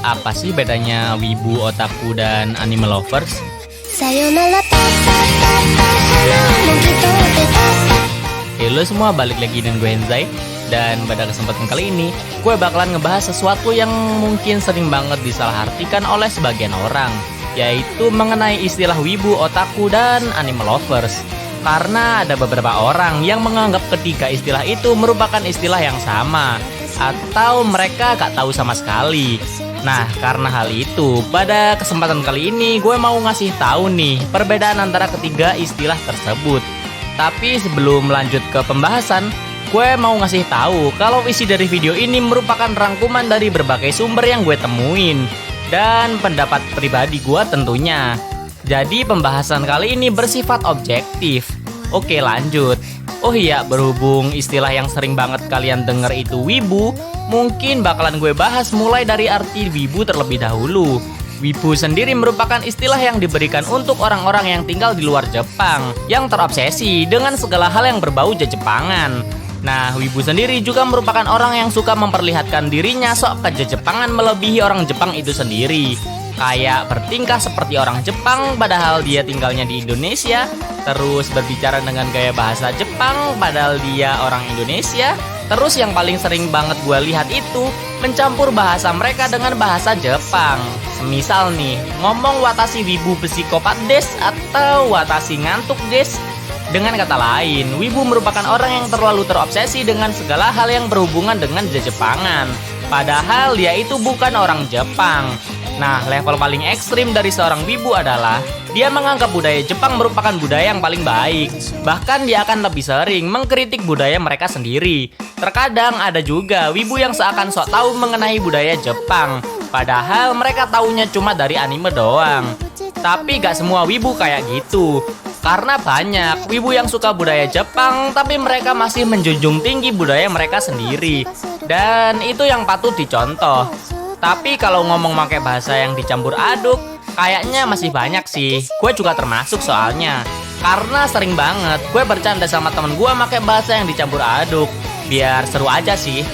Apa sih bedanya wibu, otaku, dan anime lovers? Sayonara papa papa hana mo kito te papa. Halo semua, balik lagi dengan gue Henzai. Dan pada kesempatan kali ini, gue bakalan ngebahas sesuatu yang mungkin sering banget disalahartikan oleh sebagian orang, yaitu mengenai istilah wibu, otaku, dan anime lovers. Karena ada beberapa orang yang menganggap ketiga istilah itu merupakan istilah yang sama, atau mereka gak tahu sama sekali. Nah, karena hal itu, pada kesempatan kali ini gue mau ngasih tahu nih perbedaan antara ketiga istilah tersebut. Tapi sebelum lanjut ke pembahasan, gue mau ngasih tahu kalau isi dari video ini merupakan rangkuman dari berbagai sumber yang gue temuin dan pendapat pribadi gue tentunya. Jadi pembahasan kali ini bersifat objektif. Oke, lanjut. Oh iya, berhubung istilah yang sering banget kalian denger itu wibu, mungkin bakalan gue bahas mulai dari arti wibu terlebih dahulu. Wibu sendiri merupakan istilah yang diberikan untuk orang-orang yang tinggal di luar Jepang, yang terobsesi dengan segala hal yang berbau Jepangan. Nah, wibu sendiri juga merupakan orang yang suka memperlihatkan dirinya sok kejepangan melebihi orang Jepang itu sendiri. Kayak bertingkah seperti orang Jepang padahal dia tinggalnya di Indonesia, terus berbicara dengan gaya bahasa Jepang padahal dia orang Indonesia. Terus yang paling sering banget gue lihat itu mencampur bahasa mereka dengan bahasa Jepang. Semisal nih, ngomong watashi wibu psikopat des atau watashi ngantuk des. Dengan kata lain, wibu merupakan orang yang terlalu terobsesi dengan segala hal yang berhubungan dengan Jepangan. Padahal dia itu bukan orang Jepang. Nah, level paling ekstrim dari seorang wibu adalah dia menganggap budaya Jepang merupakan budaya yang paling baik. Bahkan dia akan lebih sering mengkritik budaya mereka sendiri. Terkadang ada juga wibu yang seakan sok tahu mengenai budaya Jepang, padahal mereka taunya cuma dari anime doang. Tapi gak semua wibu kayak gitu. Karena banyak wibu yang suka budaya Jepang, tapi mereka masih menjunjung tinggi budaya mereka sendiri. Dan itu yang patut dicontoh. Tapi kalau ngomong pakai bahasa yang dicampur aduk, kayaknya masih banyak sih. Gue juga termasuk soalnya. Karena sering banget gue bercanda sama temen gue pakai bahasa yang dicampur aduk. Biar seru aja sih.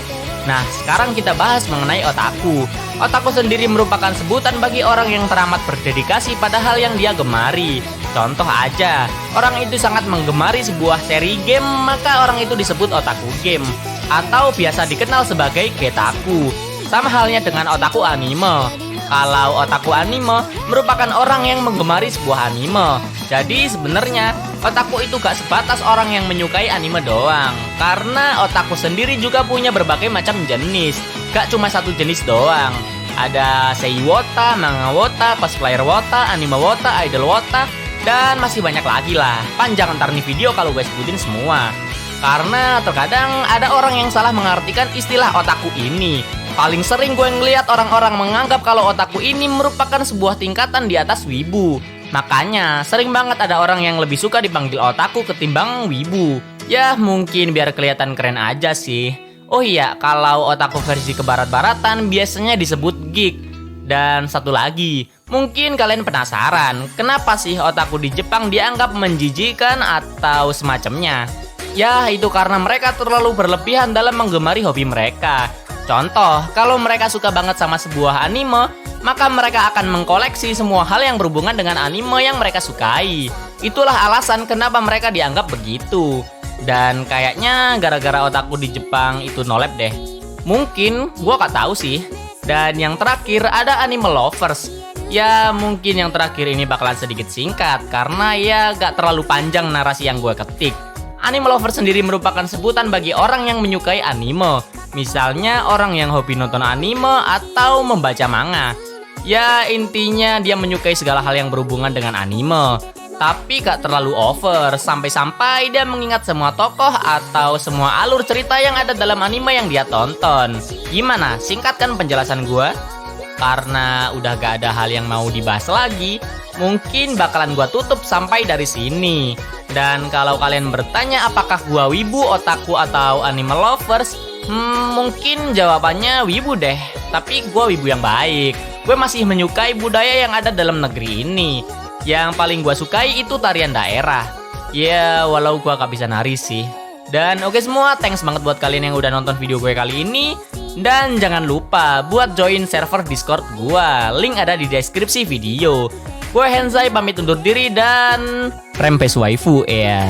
Nah, sekarang kita bahas mengenai otaku. Otaku sendiri merupakan sebutan bagi orang yang teramat berdedikasi pada hal yang dia gemari. Contoh aja, orang itu sangat menggemari sebuah seri game, maka orang itu disebut otaku game. Atau biasa dikenal sebagai getaku. Sama halnya dengan otaku anime. Kalau otaku anime merupakan orang yang menggemari sebuah anime. Jadi sebenarnya otaku itu gak sebatas orang yang menyukai anime doang. Karena otaku sendiri juga punya berbagai macam jenis. Gak cuma satu jenis doang. Ada seiwota, manga wota, cosplayer wota, anime wota, idol wota, dan masih banyak lagi lah. Panjang ntar nih video kalau gue sebutin semua. Karena terkadang ada orang yang salah mengartikan istilah otaku ini. Paling sering gue ngeliat orang-orang menganggap kalau otaku ini merupakan sebuah tingkatan di atas wibu. Makanya sering banget ada orang yang lebih suka dipanggil otaku ketimbang wibu. Ya mungkin biar kelihatan keren aja sih. Oh iya, kalau otaku versi kebarat-baratan biasanya disebut geek. Dan satu lagi, mungkin kalian penasaran kenapa sih otaku di Jepang dianggap menjijikan atau semacamnya. Ya itu karena mereka terlalu berlebihan dalam menggemari hobi mereka. Contoh, kalau mereka suka banget sama sebuah anime, maka mereka akan mengkoleksi semua hal yang berhubungan dengan anime yang mereka sukai. Itulah alasan kenapa mereka dianggap begitu. Dan kayaknya gara-gara otaku di Jepang itu nolep deh. Mungkin, gua gak tahu sih. Dan yang terakhir ada anime lovers. Ya mungkin yang terakhir ini bakalan sedikit singkat, karena ya gak terlalu panjang narasi yang gue ketik. Anime lovers sendiri merupakan sebutan bagi orang yang menyukai anime. Misalnya orang yang hobi nonton anime atau membaca manga. Ya intinya dia menyukai segala hal yang berhubungan dengan anime. Tapi gak terlalu over, sampai-sampai dia mengingat semua tokoh atau semua alur cerita yang ada dalam anime yang dia tonton. Gimana? Singkatkan penjelasan gue? Karena udah gak ada hal yang mau dibahas lagi, mungkin bakalan gue tutup sampai dari sini. Dan kalau kalian bertanya apakah gue wibu, otaku, atau anime lovers, mungkin jawabannya wibu deh. Tapi gue wibu yang baik. Gue masih menyukai budaya yang ada dalam negeri ini. Yang paling gue sukai itu tarian daerah. Ya walau gue gak bisa nari sih. Dan oke semua, thanks banget buat kalian yang udah nonton video gue kali ini. Dan jangan lupa buat join server Discord gua. Link ada di deskripsi video. Gue Henzai pamit undur diri dan Rempes waifu ya.